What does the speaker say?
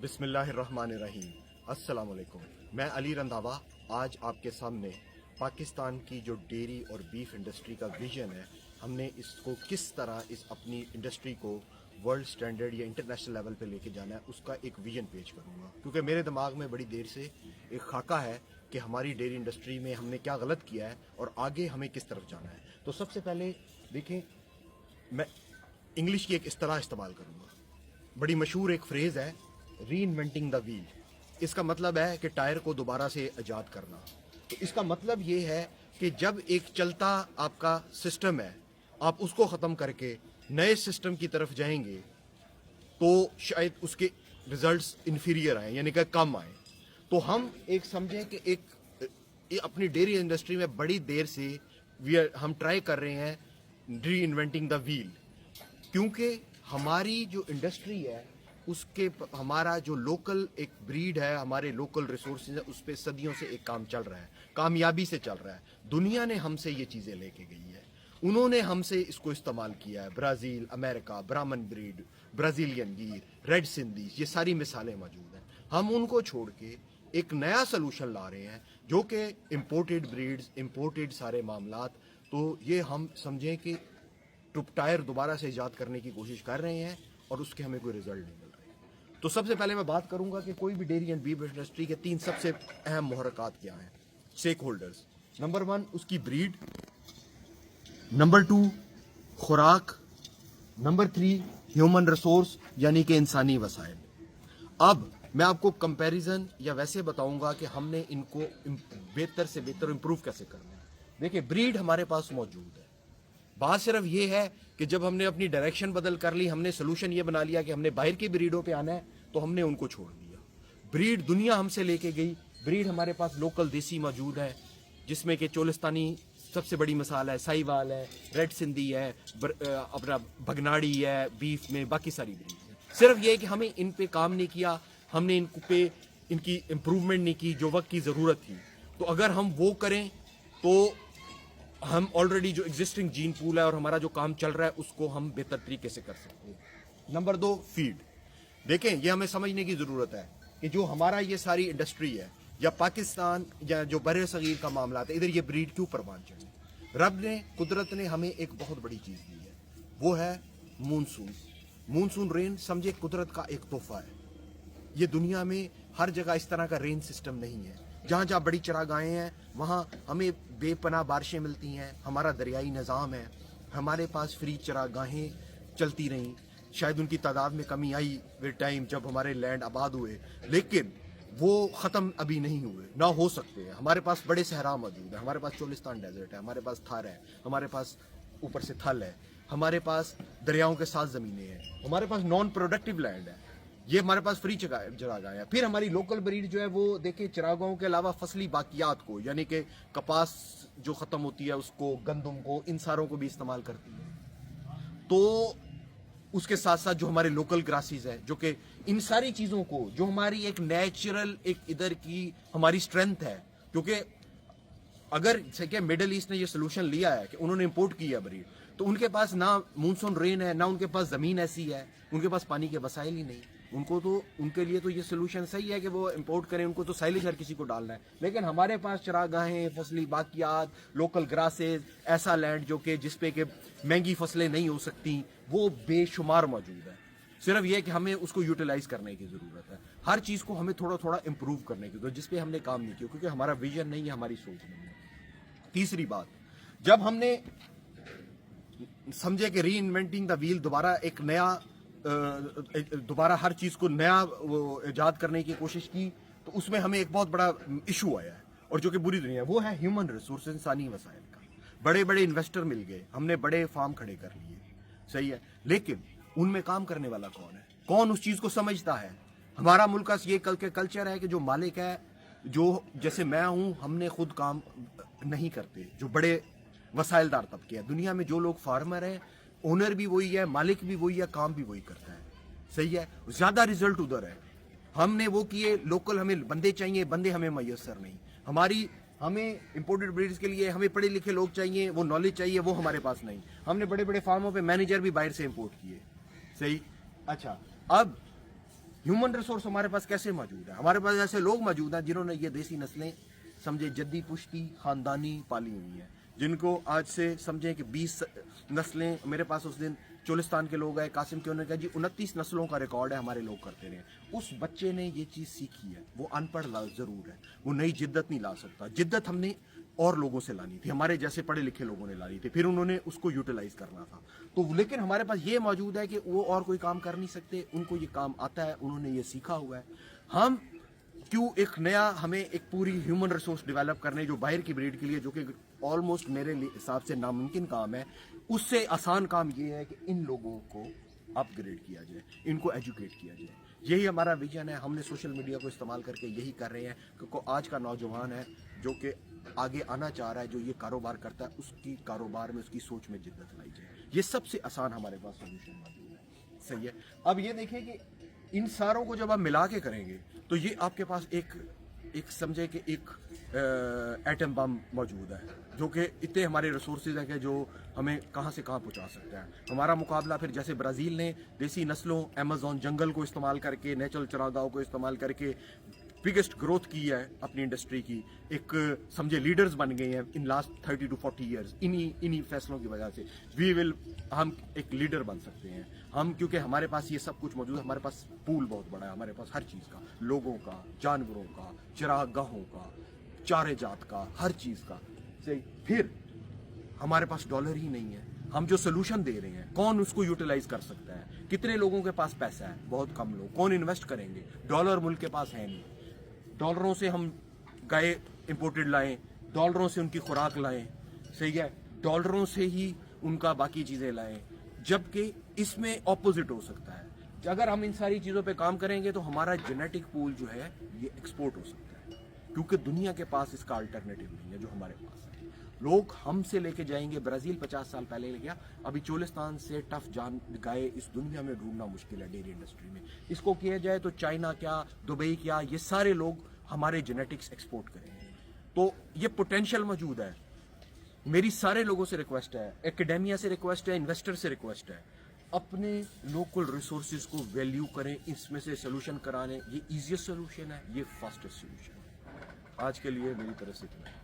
बिस्मिल्लाहिर्रहमानिर्रहीम। अस्सलाम वालेकुम। मैं अली रंधावा आज आपके सामने पाकिस्तान की जो डेयरी और बीफ इंडस्ट्री का विजन है, हमने इसको किस तरह इस अपनी इंडस्ट्री को वर्ल्ड स्टैंडर्ड या इंटरनेशनल लेवल पे लेके जाना है, उसका एक विजन पेश करूँगा। क्योंकि मेरे दिमाग में बड़ी देर से एक खाका है कि हमारी डेयरी इंडस्ट्री में हमने क्या गलत किया है और आगे हमें किस तरफ जाना है। तो सबसे पहले देखें, मैं इंग्लिश की एक इस्तेलाह इस्तेमाल करूँगा। बड़ी मशहूर एक फ्रेज़ है, री इन्वेंटिंग द व्हील। इसका मतलब है कि टायर को दोबारा से ईजाद करना। तो इसका मतलब ये है कि जब एक चलता आपका सिस्टम है, आप उसको ख़त्म करके नए सिस्टम की तरफ जाएंगे तो शायद उसके रिजल्ट्स इन्फीरियर आए, यानी कि कम आए। तो हम एक समझें कि एक अपनी डेयरी इंडस्ट्री में बड़ी देर से हम ट्राई कर रहे हैं री इन्वेंटिंग द व्हील, क्योंकि हमारी जो इंडस्ट्री है उसके हमारा जो लोकल एक ब्रीड है, हमारे लोकल रिसोर्सेज है, उस पर सदियों से एक काम चल रहा है, कामयाबी से चल रहा है। दुनिया ने हमसे ये चीज़ें लेके गई है, उन्होंने हमसे इसको इस्तेमाल किया है। ब्राज़ील, अमेरिका, ब्राह्मण breed, Brazilian Gir, red Sindhis, ये सारी मिसालें मौजूद हैं। हम उनको छोड़ के एक नया सलूशन ला रहे हैं जो कि इम्पोर्टेड ब्रीड्स, इम्पोर्टेड सारे मामलात। तो ये हम समझें कि टायर दोबारा से ईजाद करने की कोशिश कर रहे हैं और उसके हमें कोई रिजल्ट नहीं मिल रहे। तो सबसे पहले मैं बात करूंगा कि कोई भी डेयरी एंड बीफ इंडस्ट्री के 3 सबसे अहम मुहर्रकात क्या हैं, स्टेक होल्डर्स। नंबर 1 उसकी ब्रीड, नंबर 2 खुराक, नंबर 3 ह्यूमन रिसोर्स यानी कि इंसानी वसाइल। अब मैं आपको कंपैरिजन या वैसे बताऊंगा कि हमने इनको बेहतर से बेहतर इंप्रूव कैसे करना है। देखिए, ब्रीड हमारे पास मौजूद है, बात सिर्फ ये है कि जब हमने अपनी डायरेक्शन बदल कर ली, हमने सोल्यूशन ये बना लिया कि हमने बाहर की ब्रीडों पे आना है, तो हमने उनको छोड़ दिया। ब्रीड दुनिया हमसे लेके गई। ब्रीड हमारे पास लोकल देसी मौजूद है, जिसमें कि चोलिस्तानी सबसे बड़ी मिसाल है, साहिवाल है, रेड सिंधी है, अपना भगनाड़ी है बीफ में, बाकी सारी ब्रीड है। सिर्फ ये कि हमें इन पे काम नहीं किया, हमने इन पे इनकी इम्प्रूवमेंट नहीं की जो वक्त की ज़रूरत थी। तो अगर हम वो करें तो हम ऑलरेडी जो एग्जिस्टिंग जीन पूल है और हमारा जो काम चल रहा है उसको हम बेहतर तरीके से कर सकते हैं। Number 2 feed. देखें, ये हमें समझने की ज़रूरत है कि जो हमारा ये सारी इंडस्ट्री है या पाकिस्तान या जो बरे सगीर का मामला है, इधर ये ब्रीड क्यों परवान चढ़ी। रब ने, कुदरत ने हमें एक बहुत बड़ी चीज़ दी है, वो है मानसून। मानसून रेन समझे कुदरत का एक तोहफा है। ये दुनिया में हर जगह इस तरह का रेन सिस्टम नहीं है। जहाँ जहाँ बड़ी चरागाहें हैं वहाँ हमें बेपनाह बारिशें मिलती हैं, हमारा दरियाई निज़ाम है, हमारे पास फ्री चरागाहें चलती रहीं। शायद उनकी तादाद में कमी आई विद टाइम जब हमारे लैंड आबाद हुए, लेकिन वो ख़त्म अभी नहीं हुए, ना हो सकते हैं। हमारे पास बड़े सहरा मौजूद है, हमारे पास चोलिस्तान डेजर्ट है, हमारे पास थार है, हमारे पास ऊपर से थल है, हमारे पास दरियाओं के साथ ज़मीनें हैं, हमारे पास नॉन प्रोडक्टिव लैंड है, ये हमारे पास फ्री चरागाहें हैं। फिर हमारी लोकल ब्रीड जो है वो देखिए, चरागाहों के अलावा फसली बाकियात को, यानी कि कपास जो ख़त्म होती है उसको, गंदम को, इन सारों को भी इस्तेमाल करती है। तो उसके साथ साथ जो हमारे लोकल ग्रासेस है, जो कि इन सारी चीज़ों को, जो हमारी एक नेचुरल एक इधर की हमारी स्ट्रेंथ है, क्योंकि अगर क्या मिडल ईस्ट ने ये सोल्यूशन लिया है कि उन्होंने इंपोर्ट किया ब्रीड, तो उनके पास ना मानसून रेन है, ना उनके पास ज़मीन ऐसी है, उनके पास पानी के वसाइल ही नहीं। उनको तो, उनके लिए तो ये सोल्यूशन सही है कि वो इंपोर्ट करें, उनको तो साइलेज हर किसी को डालना है। लेकिन हमारे पास चरागाहें, फसली बाकियात, लोकल ग्रासेस, ऐसा लैंड जो कि जिस पे कि महंगी फसलें नहीं हो सकती, वो बेशुमार मौजूद है। सिर्फ ये कि हमें उसको यूटिलाइज करने की ज़रूरत है। हर चीज़ को हमें थोड़ा थोड़ा इम्प्रूव करने की ज़रूरत, जिस पे हमने काम नहीं किया, क्योंकि हमारा विजन नहीं है, हमारी सोच नहीं है। तीसरी बात, जब हमने समझे कि री इन्वेंटिंग द व्हील, दोबारा हर चीज़ को नया ईजाद करने की कोशिश की, तो उसमें हमें एक बहुत बड़ा इशू आया है, और जो कि बुरी दुनिया है, वो है ह्यूमन रिसोर्स, इंसानी वसाइल का। बड़े बड़े इन्वेस्टर मिल गए, हमने बड़े फार्म खड़े कर लिए, सही है, लेकिन उनमें काम करने वाला कौन है? कौन उस चीज़ को समझता है? हमारा मुल्क का ये कल्चर है कि जो मालिक है, जो जैसे मैं हूँ, हमने खुद काम नहीं करते। जो बड़े वसाइलदार तबके हैं दुनिया में, जो लोग फार्मर हैं, ओनर भी वही है, मालिक भी वही है, काम भी वही करता है, सही है, ज़्यादा रिजल्ट उधर है। हमने वो किए, लोकल हमें बंदे चाहिए, बंदे हमें मैसर नहीं। हमें इंपोर्टेड ब्रीड्स के लिए हमें पढ़े लिखे लोग चाहिए, वो नॉलेज चाहिए, वो हमारे पास नहीं। हमने बड़े बड़े फार्मों पे मैनेजर भी बाहर से इंपोर्ट किए, सही। अच्छा, अब ह्यूमन रिसोर्स हमारे पास कैसे मौजूद है? हमारे पास ऐसे लोग मौजूद हैं जिन्होंने ये देसी नस्लें समझे जद्दी पुश्ती खानदानी पाली हुई हैं, जिनको आज से समझे कि 20 नस्लें, मेरे पास उस दिन चोलिस्तान के लोग आए, कासिम के, उन्होंने कहा जी 29 नस्लों का रिकॉर्ड है, हमारे लोग करते रहे। उस बच्चे ने ये चीज़ सीखी है, वो अनपढ़ ज़रूर है, वो नई जिद्दत नहीं ला सकता। जिद्दत हमने और लोगों से लानी थी, हमारे जैसे पढ़े लिखे लोगों ने लानी थी, फिर उन्होंने उसको यूटिलाइज करना था। तो लेकिन हमारे पास ये मौजूद है कि वो और कोई काम कर नहीं सकते, उनको ये काम आता है, उन्होंने ये सीखा हुआ है। हम क्यों एक नया, हमें एक पूरी ह्यूमन रिसोर्स डेवलप करने जो बाहर की ब्रीड के लिए, जो कि ऑलमोस्ट मेरे हिसाब से नामुमकिन काम है, उससे आसान काम ये है कि इन लोगों को अपग्रेड किया जाए, इनको एजुकेट किया जाए। यही हमारा विजन है। हमने सोशल मीडिया को इस्तेमाल करके यही कर रहे हैं, क्योंकि आज का नौजवान है जो कि आगे आना चाह रहा है, जो ये कारोबार करता है, उसकी कारोबार में, उसकी सोच में जिद्दत लाई जाए। ये सबसे आसान हमारे पास सोल्यूशन मौजूद है। सही है। अब ये देखिए कि इन सारों को जब आप मिला के करेंगे तो ये आपके पास एक समझे कि एक एटम बम मौजूद है, जो कि इतने हमारे रिसोर्सेज हैं कि जो हमें कहाँ से कहाँ पहुँचा सकता है। हमारा मुकाबला फिर जैसे ब्राज़ील ने देसी नस्लों, अमेज़न जंगल को इस्तेमाल करके, नेचुरल चरागाहों को इस्तेमाल करके बिगेस्ट ग्रोथ की है अपनी इंडस्ट्री की, एक समझे लीडर्स बन गए हैं इन लास्ट 30 to 40 ईयर्स। इन्हीं फैसलों की वजह से हम एक लीडर बन सकते हैं हम, क्योंकि हमारे पास ये सब कुछ मौजूद है। हमारे पास पूल बहुत बड़ा है, हमारे पास हर चीज़ का, लोगों का, जानवरों का, चरागाहों का, चारे जात का, हर चीज़ का। सही। फिर हमारे पास डॉलर ही नहीं है, हम जो सोल्यूशन दे रहे हैं कौन उसको यूटिलाइज कर सकता है? कितने लोगों के पास पैसा है? बहुत कम लोग। कौन इन्वेस्ट करेंगे? डॉलर मुल्क के पास है नहीं। डॉलरों से हम गाय इंपोर्टेड लाएं, डॉलरों से उनकी खुराक लाएं, सही है, डॉलरों से ही उनका बाकी चीज़ें लाएं, जबकि इसमें ऑपोजिट हो सकता है। अगर हम इन सारी चीज़ों पे काम करेंगे तो हमारा जेनेटिक पूल जो है ये एक्सपोर्ट हो सकता है, क्योंकि दुनिया के पास इसका अल्टरनेटिव नहीं है जो हमारे पास है। लोग हमसे लेके जाएंगे, ब्राज़ील 50 साल पहले ले गया, अभी चोलिस्तान से टफ जान गाय इस दुनिया में ढूंढना मुश्किल है डेयरी इंडस्ट्री में। इसको किया जाए तो चाइना क्या, दुबई क्या, ये सारे लोग हमारे जेनेटिक्स एक्सपोर्ट करेंगे। तो ये पोटेंशियल मौजूद है। मेरी सारे लोगों से रिक्वेस्ट है, एकेडेमिया से रिक्वेस्ट है, इन्वेस्टर से रिक्वेस्ट है, अपने लोकल रिसोर्सेज को वैल्यू करें, इसमें से सोल्यूशन कराने। ये ईजीएस्ट सोल्यूशन है, ये फास्टेस्ट सोल्यूशन है। आज के लिए मेरी तरफ से इतना है।